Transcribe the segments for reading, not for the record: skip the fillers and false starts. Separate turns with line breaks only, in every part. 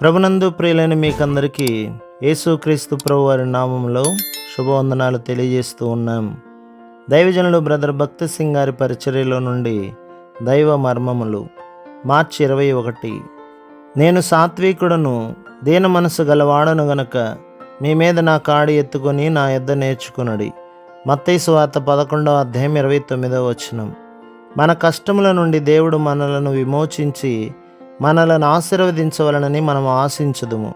ప్రభునందు ప్రియులైన మీకందరికీ యేసుక్రీస్తు ప్రభు వారి నామంలో శుభవందనాలు తెలియజేస్తూ ఉన్నాం. దైవజనులు బ్రదర్ భక్తి సింగ్ గారి పరిచర్యలో నుండి దైవ మర్మములు మార్చి 21. నేను సాత్వికుడను దీన మనసు గలవాడను గనక మీ మీద నా కాడి ఎత్తుకొని నా యొద్ద నేర్చుకునడి. మత్తయి సువార్త 11:29. మన కష్టముల నుండి దేవుడు మనలను విమోచించి మనలను ఆశీర్వదించవలనని మనం ఆశించదుము.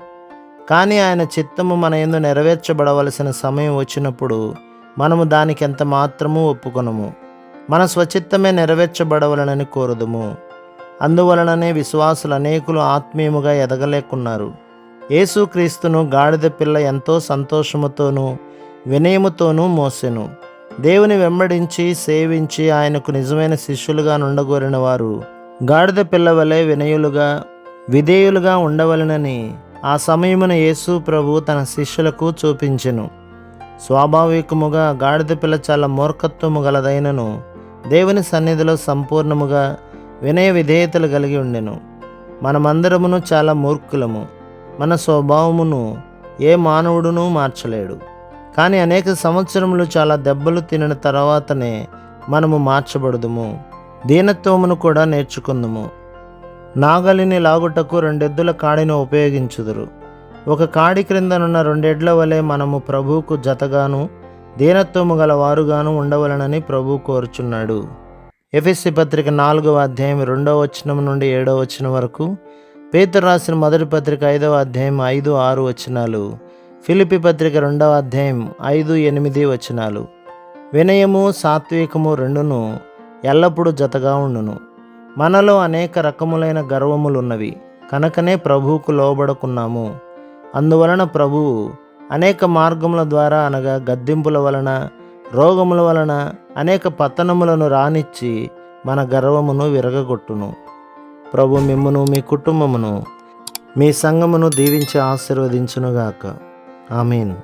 కానీ ఆయన చిత్తము మన యందు నెరవేర్చబడవలసిన సమయం వచ్చినప్పుడు మనము దానికి ఎంత మాత్రము ఒప్పుకొనము. మన స్వచిత్తమే నెరవేర్చబడవలనని కోరుదుము. అందువలననే విశ్వాసులు అనేకులు ఆత్మీయముగా ఎదగలేకున్నారు. యేసుక్రీస్తును గాడిద పిల్ల ఎంతో సంతోషముతోనూ వినయముతోనూ మోసెను. దేవుని వెంబడించి సేవించి ఆయనకు నిజమైన శిష్యులుగా నుండగోరిన వారు గాడిద పిల్ల వలె వినయులుగా విధేయులుగా ఉండవలెనని ఆ సమయమున యేసు ప్రభు తన శిష్యులకు చూపించెను. స్వాభావికముగా గాడిద పిల్ల చాలా మూర్ఖత్వము గలదైనను దేవుని సన్నిధిలో సంపూర్ణముగా వినయ విధేయతలు కలిగి ఉండెను. మనమందరమును చాలా మూర్ఖులము. మన స్వభావమును ఏ మానవుడునూ మార్చలేడు. కానీ అనేక సంవత్సరములు చాలా దెబ్బలు తినిన తర్వాతనే మనము మార్చబడుదుము. దీనత్వమును కూడా నేర్చుకుందుము. నాగలిని లాగుటకు 2 ఎద్దుల కాడిని ఉపయోగించుదురు. ఒక కాడి క్రిందనున్న 2 ఎడ్ల వలె మనము ప్రభువుకు జతగాను దీనత్వము గల వారుగాను ఉండవలనని ప్రభువు కోరుచున్నాడు. ఎఫెసీ పత్రిక 4:2 నుండి 7 వరకు, పేతురు రాసిన మొదటి పత్రిక 5:5-6, ఫిలిప్పీ పత్రిక 2:5-8. వినయము సాత్వికము రెండును ఎల్లప్పుడూ జతగా ఉండును. మనలో అనేక రకములైన గర్వములున్నవి కనుకనే ప్రభువుకు లోబడుకున్నాము. అందువలన ప్రభువు అనేక మార్గముల ద్వారా అనగా గద్దింపుల వలన రోగముల వలన అనేక పతనములను రానిచ్చి మన గర్వమును విరగగొట్టును. ప్రభు మిమ్మును మీ కుటుంబమును మీ సంఘమును దీవించి ఆశీర్వదించునుగాక. ఆమేన్.